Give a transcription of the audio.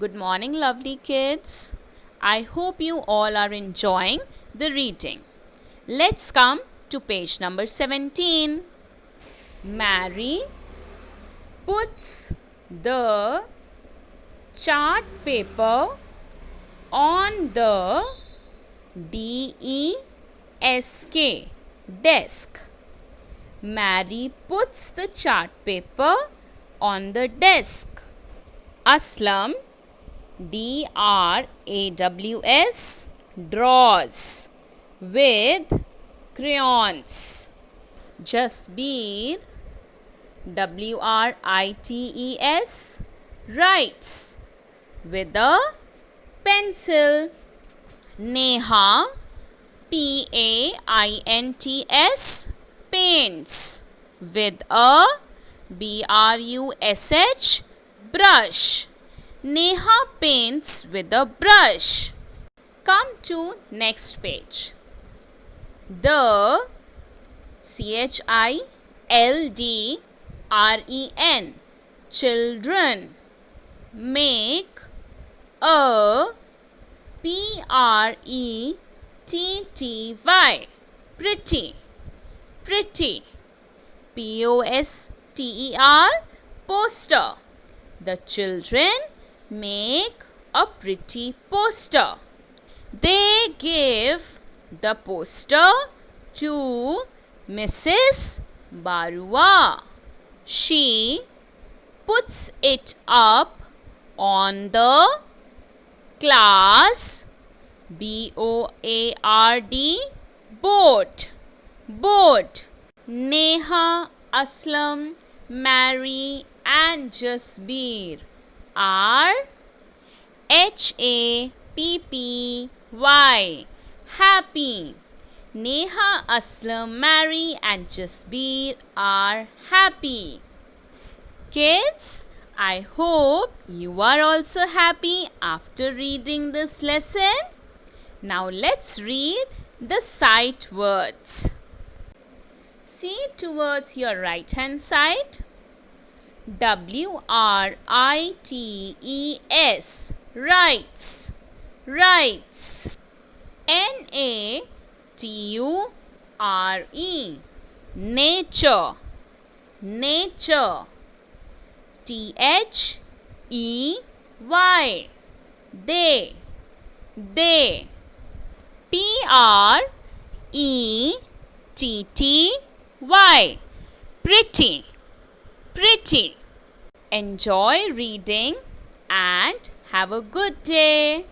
Good morning, lovely kids. I hope you all are enjoying the reading. Let's come to page number 17. Mary puts the chart paper on the desk. Mary puts the chart paper on the desk. Aslam, DRAWS, draws with crayons. Jasbir, WRITES, writes with a pencil. Neha, PAINTS, paints with a BRUSH, brush. Neha paints with a brush. Come to next page. The CHILDREN, children, make a PRETTY, pretty, POSTER, poster. The children make a pretty poster. They give the poster to Mrs. Barua. She puts it up on the class board. Neha, Aslam, Mary and Jasbir are HAPPY, happy. Neha, Aslam, Mary and Jasbir are happy. Kids, I hope you are also happy after reading this lesson. Now let's read the sight words. See towards your right hand side. WRITES, writes. NATURE, nature. THEY, they. PRETTY, pretty. Enjoy reading and have a good day.